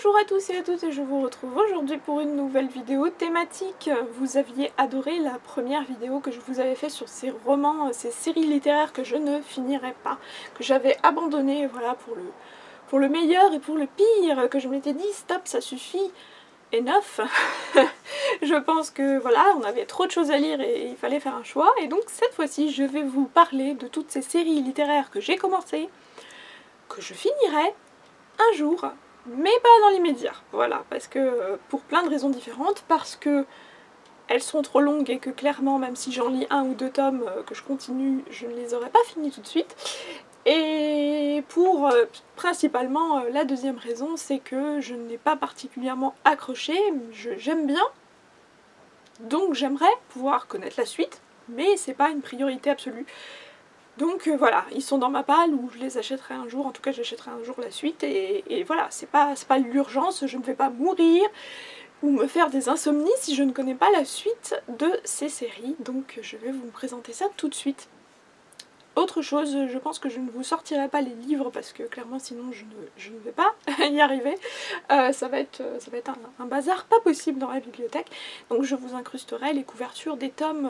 Bonjour à tous et à toutes et je vous retrouve aujourd'hui pour une nouvelle vidéo thématique. Vous aviez adoré la première vidéo que je vous avais fait sur ces romans, ces séries littéraires que je ne finirais pas, que j'avais abandonné, voilà, pour le meilleur et pour le pire, que je m'étais dit stop, ça suffit, enough. Je pense que voilà, on avait trop de choses à lire et il fallait faire un choix, et donc cette fois-ci je vais vous parler de toutes ces séries littéraires que j'ai commencées, que je finirai un jour, mais pas dans l'immédiat, voilà, parce que pour plein de raisons différentes, parce que elles sont trop longues et que clairement, même si j'en lis un ou deux tomes, que je continue, je ne les aurais pas finis tout de suite, et pour principalement la deuxième raison, c'est que je n'ai pas particulièrement accroché, j'aime bien, donc j'aimerais pouvoir connaître la suite, mais c'est pas une priorité absolue. Donc voilà, ils sont dans ma palle où je les achèterai un jour, en tout cas j'achèterai un jour la suite, et voilà, c'est pas l'urgence, je ne vais pas mourir ou me faire des insomnies si je ne connais pas la suite de ces séries, donc je vais vous présenter ça tout de suite. Autre chose, je pense que je ne vous sortirai pas les livres parce que clairement sinon je ne vais pas y arriver. Ça va être un bazar pas possible dans la bibliothèque. Donc je vous incrusterai les couvertures des tomes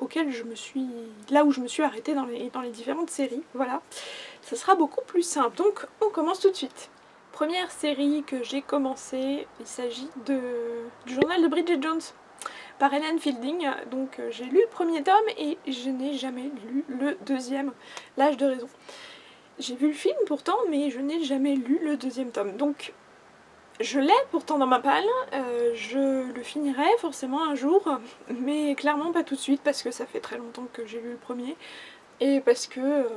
auxquels je me suis... là où je me suis arrêtée dans les différentes séries. Voilà, ça sera beaucoup plus simple. Donc on commence tout de suite. Première série que j'ai commencée, il s'agit du journal de Bridget Jones, par Hélène Fielding. Donc j'ai lu le premier tome et je n'ai jamais lu le deuxième, L'âge de raison. J'ai vu le film pourtant, mais je n'ai jamais lu le deuxième tome. Donc je l'ai pourtant dans ma palle, je le finirai forcément un jour, mais clairement pas tout de suite parce que ça fait très longtemps que j'ai lu le premier, et parce que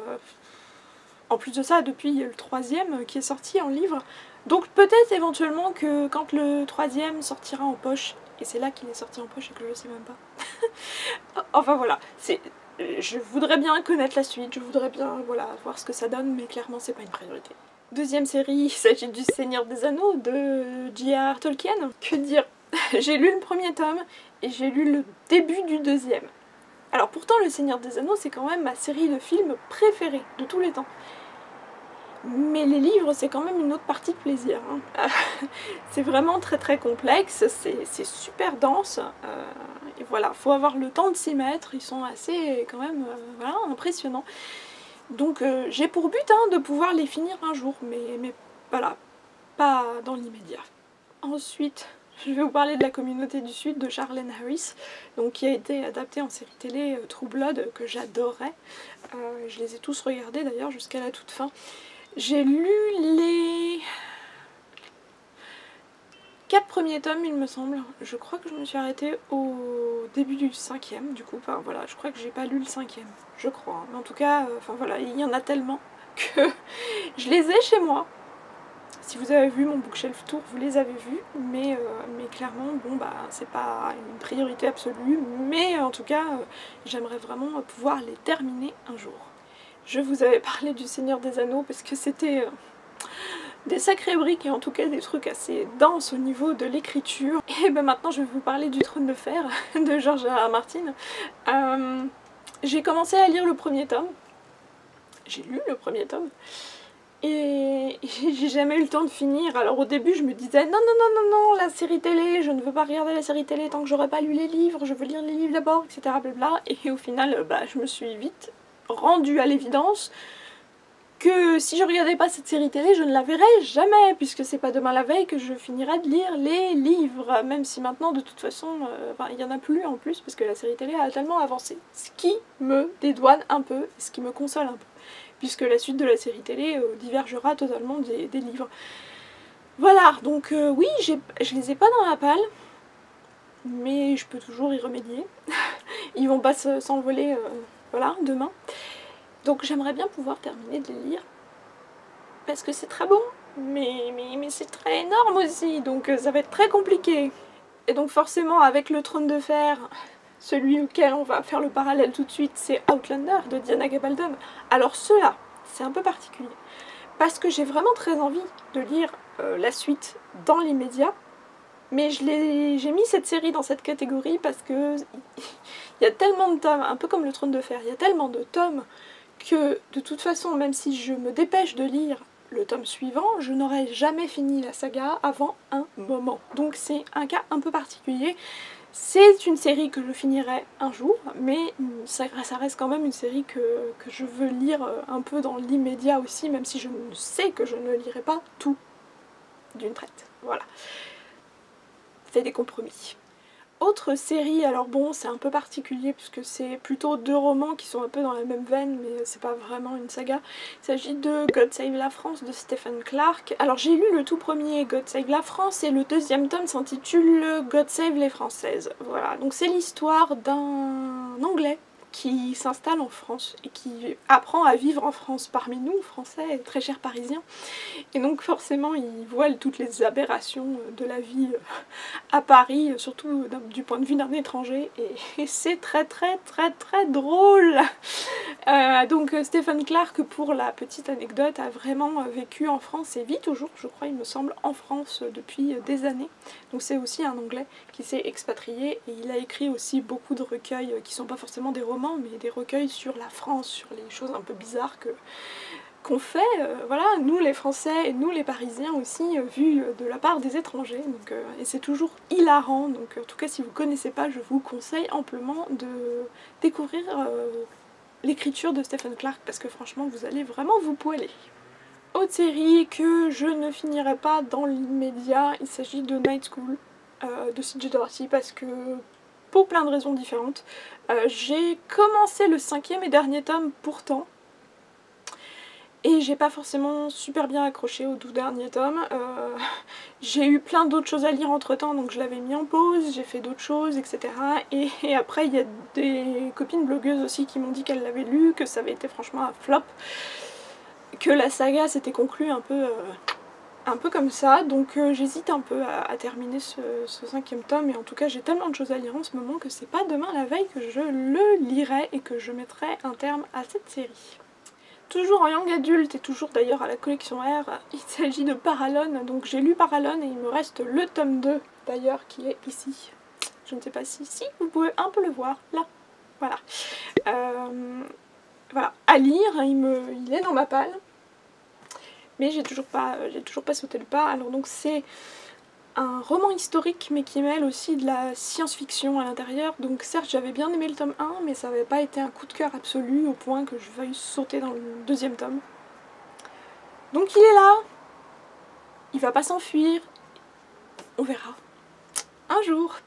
en plus de ça, depuis il y a le troisième qui est sorti en livre, donc peut-être éventuellement que quand le troisième sortira en poche, et c'est là qu'il est sorti en poche et que je le sais même pas. Enfin voilà, je voudrais bien connaître la suite, je voudrais bien voilà, voir ce que ça donne, mais clairement c'est pas une priorité. Deuxième série, il s'agit du Seigneur des Anneaux de J.R.R. Tolkien. Que dire? J'ai lu le premier tome et j'ai lu le début du deuxième. Alors pourtant le Seigneur des Anneaux c'est quand même ma série de films préférée de tous les temps. Mais les livres, c'est quand même une autre partie de plaisir. Hein. C'est vraiment très très complexe, c'est super dense. Et voilà, faut avoir le temps de s'y mettre, ils sont assez quand même voilà, impressionnants. Donc j'ai pour but de pouvoir les finir un jour, mais voilà, pas dans l'immédiat. Ensuite, je vais vous parler de La Communauté du Sud de Charlaine Harris, donc qui a été adaptée en série télé True Blood, que j'adorais. Je les ai tous regardés d'ailleurs jusqu'à la toute fin. J'ai lu les 4 premiers tomes, il me semble. Je crois que je me suis arrêtée au début du 5e, du coup. Enfin voilà, je crois que j'ai pas lu le 5e, je crois. Hein. Mais en tout cas, enfin voilà, il y en a tellement que je les ai chez moi. Si vous avez vu mon bookshelf tour, vous les avez vus, mais clairement, bon bah c'est pas une priorité absolue, mais en tout cas, j'aimerais vraiment pouvoir les terminer un jour. Je vous avais parlé du Seigneur des Anneaux parce que c'était des sacrées briques et en tout cas des trucs assez denses au niveau de l'écriture. Et ben maintenant je vais vous parler du Trône de Fer de George R.R. Martin. J'ai commencé à lire le premier tome. J'ai lu le premier tome. Et j'ai jamais eu le temps de finir. Alors au début je me disais non non non non non, la série télé, je ne veux pas regarder la série télé tant que j'aurais pas lu les livres, je veux lire les livres d'abord, etc. Blabla. Et au final bah, je me suis vite rendue à l'évidence que si je regardais pas cette série télé, je ne la verrais jamais, puisque c'est pas demain la veille que je finirai de lire les livres, même si maintenant de toute façon, il y en a plus en plus, parce que la série télé a tellement avancé, ce qui me dédouane un peu, ce qui me console un peu, puisque la suite de la série télé divergera totalement des livres. Voilà, donc oui, je les ai pas dans la palle, mais je peux toujours y remédier. Ils vont pas s'envoler voilà, demain. Donc j'aimerais bien pouvoir terminer de les lire, parce que c'est très bon, mais c'est très énorme aussi, donc ça va être très compliqué. Et donc forcément avec le Trône de Fer, celui auquel on va faire le parallèle tout de suite, c'est Outlander de Diana Gabaldon. Alors ceux-là, c'est un peu particulier, parce que j'ai vraiment très envie de lire la suite dans l'immédiat, mais j'ai mis cette série dans cette catégorie parce que il y a tellement de tomes, un peu comme le Trône de Fer, il y a tellement de tomes que de toute façon, même si je me dépêche de lire le tome suivant, je n'aurais jamais fini la saga avant un moment. Donc c'est un cas un peu particulier. C'est une série que je finirai un jour, mais ça reste quand même une série que je veux lire un peu dans l'immédiat aussi, même si je sais que je ne lirai pas tout d'une traite. Voilà. C'est des compromis. Autre série, alors bon, c'est un peu particulier puisque c'est plutôt 2 romans qui sont un peu dans la même veine, mais c'est pas vraiment une saga. Il s'agit de God Save la France de Stephen Clark. Alors j'ai lu le tout premier God Save la France et le deuxième tome s'intitule God Save les Françaises. Voilà, donc c'est l'histoire d'un Anglais qui s'installe en France et qui apprend à vivre en France parmi nous, Français, très chers Parisiens. Et donc forcément il voile toutes les aberrations de la vie à Paris, surtout du point de vue d'un étranger, et c'est très drôle. Donc Stephen Clark, pour la petite anecdote, a vraiment vécu en France et vit toujours, je crois, il me semble, en France depuis des années. Donc c'est aussi un Anglais qui s'est expatrié et il a écrit aussi beaucoup de recueils qui sont pas forcément des romans, mais des recueils sur la France, sur les choses un peu bizarres qu'on fait, voilà, nous les Français et nous les Parisiens aussi, vus de la part des étrangers, donc, et c'est toujours hilarant, donc en tout cas si vous connaissez pas, je vous conseille amplement de découvrir l'écriture de Stephen Clark, parce que franchement vous allez vraiment vous poêler. Autre série que je ne finirai pas dans l'immédiat, il s'agit de Night School de C.J. Dorsey, parce que pour plein de raisons différentes. J'ai commencé le 5e et dernier tome pourtant, et j'ai pas forcément super bien accroché aux 12 derniers tomes. J'ai eu plein d'autres choses à lire entre temps, donc je l'avais mis en pause, j'ai fait d'autres choses, etc. Et après il y a des copines blogueuses aussi qui m'ont dit qu'elles l'avaient lu, que ça avait été franchement un flop, que la saga s'était conclue un peu comme ça, donc j'hésite un peu à terminer ce 5e tome, et en tout cas j'ai tellement de choses à lire en ce moment que c'est pas demain la veille que je le lirai et que je mettrai un terme à cette série. Toujours en young adulte et toujours d'ailleurs à la collection R, il s'agit de Paralone. Donc j'ai lu Paralone et il me reste le tome 2 d'ailleurs qui est ici. Je ne sais pas si vous pouvez un peu le voir, là. Voilà. Voilà, à lire, il est dans ma palle. Mais j'ai toujours pas sauté le pas. Alors donc c'est un roman historique mais qui mêle aussi de la science-fiction à l'intérieur. Donc certes j'avais bien aimé le tome 1 mais ça n'avait pas été un coup de cœur absolu au point que je veuille sauter dans le 2e tome. Donc il est là, il va pas s'enfuir, on verra. Un jour.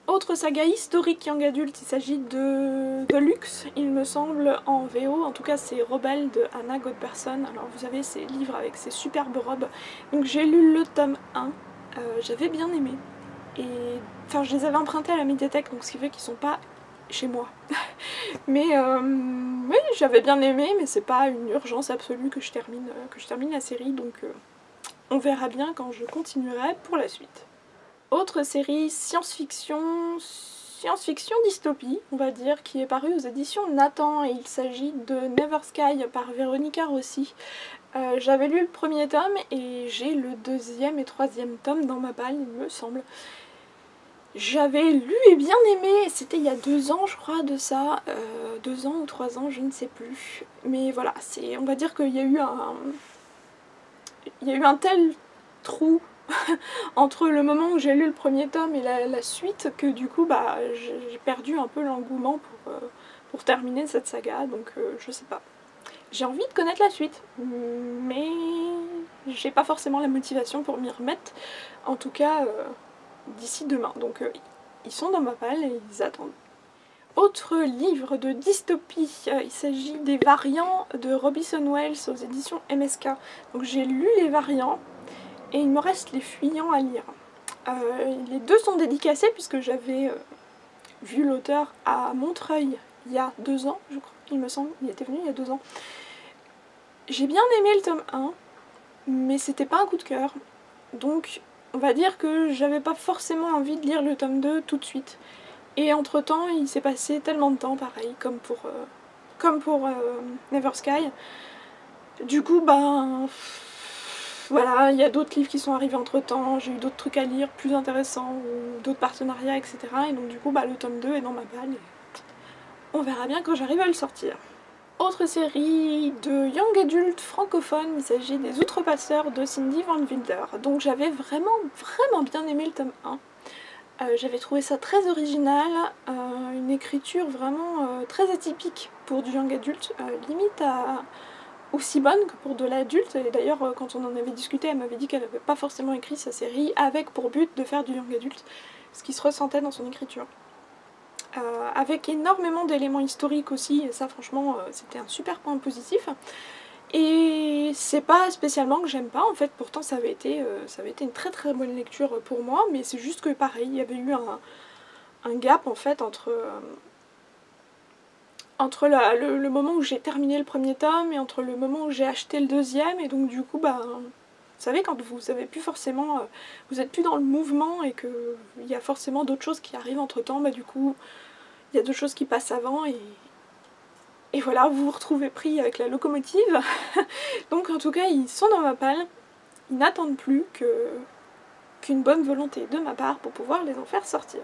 Autre saga historique young adulte, il s'agit de Luxe, il me semble, en VO, en tout cas c'est Rebelle de Anna Godberson. Alors vous avez ces livres avec ces superbes robes. Donc j'ai lu le tome 1. J'avais bien aimé, et enfin je les avais empruntés à la médiathèque, donc ce qui fait qu'ils sont pas chez moi. Mais oui, j'avais bien aimé, mais c'est pas une urgence absolue que je termine la série, donc on verra bien quand je continuerai pour la suite. Autre série science-fiction dystopie, on va dire, qui est parue aux éditions Nathan, et il s'agit de Never Sky par Véronica Rossi. J'avais lu le 1er tome et j'ai le 2e et 3e tome dans ma palle, il me semble. J'avais lu et bien aimé, c'était il y a 2 ans je crois de ça, 2 ans ou 3 ans, je ne sais plus. Mais voilà, on va dire qu'il y a eu un tel trou entre le moment où j'ai lu le 1er tome et la suite que du coup bah j'ai perdu un peu l'engouement pour terminer cette saga, donc je sais pas. J'ai envie de connaître la suite, mais j'ai pas forcément la motivation pour m'y remettre, en tout cas d'ici demain. Donc ils sont dans ma palle et ils attendent. Autre livre de dystopie, il s'agit des Variants de Robison Wells aux éditions MSK. Donc j'ai lu les Variants et il me reste les Fuyants à lire. Les 2 sont dédicacés puisque j'avais vu l'auteur à Montreuil il y a 2 ans, je crois, il me semble, il était venu il y a 2 ans. J'ai bien aimé le tome 1, mais c'était pas un coup de cœur, donc on va dire que j'avais pas forcément envie de lire le tome 2 tout de suite. Et entre temps il s'est passé tellement de temps, pareil, comme pour Never Sky. Du coup ben voilà, il y a d'autres livres qui sont arrivés entre temps, j'ai eu d'autres trucs à lire plus intéressants, ou d'autres partenariats, etc. Et donc du coup bah le tome 2 est dans ma palle et on verra bien quand j'arrive à le sortir. Autre série de young adult francophone, il s'agit des Outrepasseurs de Cindy Van Wilder. Donc j'avais vraiment bien aimé le tome 1. J'avais trouvé ça très original, une écriture vraiment très atypique pour du young adulte, limite aussi bonne que pour de l'adulte. Et d'ailleurs quand on en avait discuté, elle m'avait dit qu'elle n'avait pas forcément écrit sa série avec pour but de faire du young adulte, ce qui se ressentait dans son écriture. Avec énormément d'éléments historiques aussi, et ça franchement c'était un super point positif. Et c'est pas spécialement que j'aime pas en fait, pourtant ça avait été une très bonne lecture pour moi, mais c'est juste que pareil, il y avait eu un gap en fait entre le moment où j'ai terminé le premier tome et entre le moment où j'ai acheté le deuxième, et donc du coup bah vous savez quand vous savez plus forcément, vous êtes plus dans le mouvement et qu'il y a forcément d'autres choses qui arrivent entre temps, bah du coup il y a d'autres choses qui passent avant et voilà, vous vous retrouvez pris avec la locomotive. Donc en tout cas, ils sont dans ma palle, ils n'attendent plus qu'une bonne volonté de ma part pour pouvoir les en faire sortir.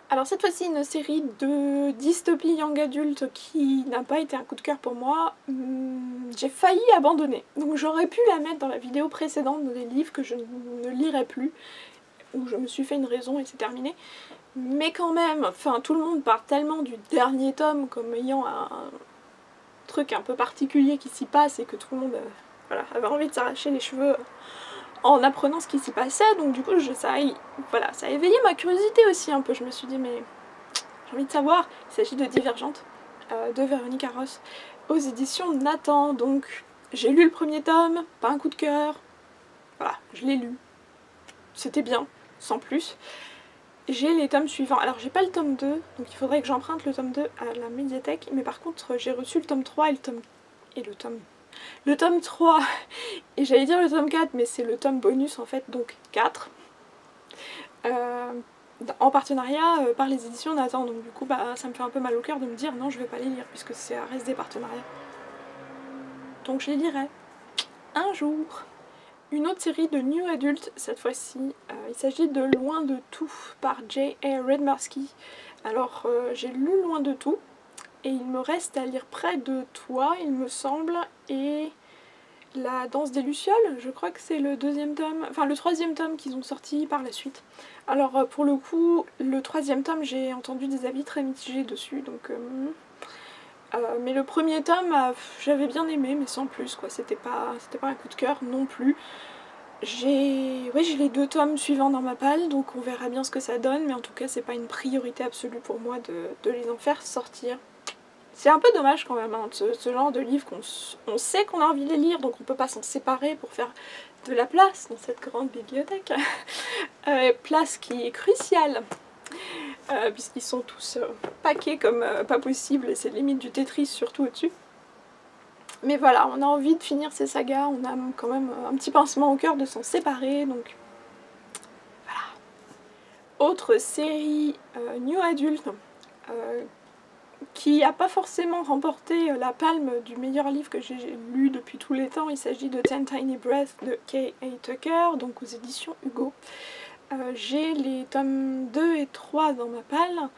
Alors cette fois-ci, une série de dystopie young adulte qui n'a pas été un coup de cœur pour moi, j'ai failli abandonner. Donc j'aurais pu la mettre dans la vidéo précédente des livres que je ne lirai plus, où je me suis fait une raison et c'est terminé. Mais quand même, enfin tout le monde parle tellement du dernier tome comme ayant un truc un peu particulier qui s'y passe et que tout le monde voilà, avait envie de s'arracher les cheveux en apprenant ce qui s'y passait, donc du coup ça a éveillé ma curiosité aussi un peu. Je me suis dit mais j'ai envie de savoir. Il s'agit de Divergente de Véronique Arros aux éditions Nathan. Donc j'ai lu le premier tome, pas un coup de cœur, voilà, je l'ai lu, c'était bien, sans plus. J'ai les tomes suivants. Alors j'ai pas le tome 2, donc il faudrait que j'emprunte le tome 2 à la médiathèque, mais par contre j'ai reçu le tome 3 et le tome 3, et j'allais dire le tome 4, mais c'est le tome bonus en fait, donc 4, en partenariat par les éditions Nathan. Donc du coup bah, ça me fait un peu mal au cœur de me dire non, je vais pas les lire puisque ça reste des partenariats. Donc je les lirai un jour. Une autre série de New Adult cette fois-ci, il s'agit de Loin de tout par J.A. Redmarsky. Alors j'ai lu Loin de tout et il me reste à lire Près de toi il me semble, et La danse des lucioles, je crois que c'est le deuxième tome, enfin le troisième tome qu'ils ont sorti par la suite. Alors pour le coup, le troisième tome j'ai entendu des avis très mitigés dessus, donc mais le premier tome, j'avais bien aimé, mais sans plus, quoi. C'était pas un coup de cœur non plus. J'ai les 2 tomes suivants dans ma palle, donc on verra bien ce que ça donne, mais en tout cas c'est pas une priorité absolue pour moi de les en faire sortir. C'est un peu dommage quand même, hein, ce genre de livre qu'on sait qu'on a envie de les lire, donc on peut pas s'en séparer pour faire de la place dans cette grande bibliothèque. Place qui est cruciale. Puisqu'ils sont tous paquets comme pas possible, et c'est limite du Tetris surtout au-dessus. Mais voilà, on a envie de finir ces sagas, on a quand même un petit pincement au cœur de s'en séparer, donc voilà. Autre série New Adult qui n'a pas forcément remporté la palme du meilleur livre que j'ai lu depuis tous les temps, il s'agit de Ten Tiny Breaths de K.A. Tucker, donc aux éditions Hugo. J'ai les tomes 2 et 3 dans ma palle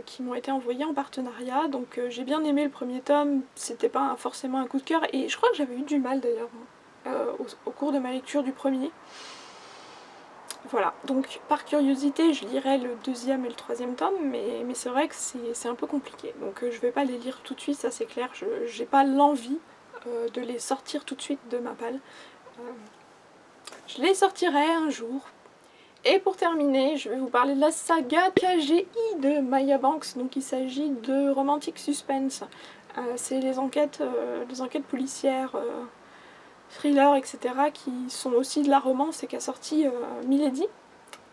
qui m'ont été envoyés en partenariat, donc j'ai bien aimé le premier tome, c'était pas forcément un coup de cœur, et je crois que j'avais eu du mal d'ailleurs au cours de ma lecture du premier. Voilà, donc par curiosité je lirai le deuxième et le troisième tome, mais c'est vrai que c'est un peu compliqué, donc je vais pas les lire tout de suite, ça c'est clair, j'ai pas l'envie de les sortir tout de suite de ma palle. Je les sortirai un jour. Et pour terminer, je vais vous parler de la saga KGI de Maya Banks. Donc il s'agit de Romantic Suspense. C'est les enquêtes policières, thrillers, etc. qui sont aussi de la romance et qu'a sorti Milady.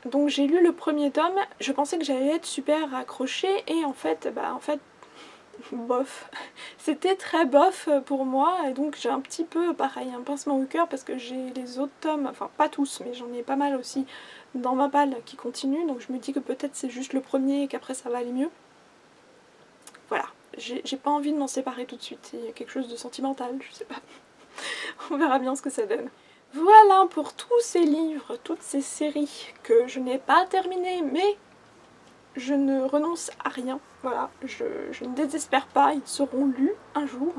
Donc j'ai lu le premier tome, je pensais que j'allais être super accrochée et en fait, bof. C'était très bof pour moi, et donc j'ai un petit peu, pareil, un pincement au cœur parce que j'ai les autres tomes, enfin pas tous, mais j'en ai pas mal aussi dans ma palle qui continuent, donc je me dis que peut-être c'est juste le premier et qu'après ça va aller mieux. Voilà, j'ai pas envie de m'en séparer tout de suite, il y a quelque chose de sentimental, je sais pas. On verra bien ce que ça donne. Voilà pour tous ces livres, toutes ces séries que je n'ai pas terminées, mais je ne renonce à rien, voilà, je ne désespère pas, ils seront lus un jour,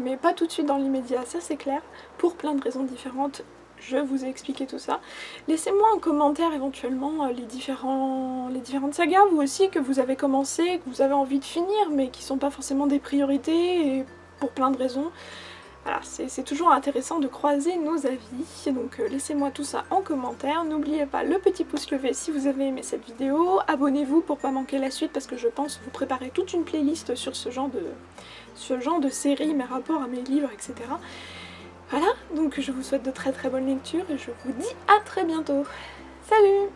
mais pas tout de suite dans l'immédiat, ça c'est clair, pour plein de raisons différentes. Je vous ai expliqué tout ça. Laissez-moi en commentaire éventuellement les différentes sagas, vous aussi, que vous avez commencé, que vous avez envie de finir, mais qui sont pas forcément des priorités, et pour plein de raisons. Voilà, c'est toujours intéressant de croiser nos avis, donc laissez-moi tout ça en commentaire. N'oubliez pas le petit pouce levé si vous avez aimé cette vidéo, abonnez-vous pour pas manquer la suite parce que je pense vous préparer toute une playlist sur ce genre de série, mes rapports à mes livres, etc. Voilà, donc je vous souhaite de très bonnes lectures et je vous dis à très bientôt. Salut!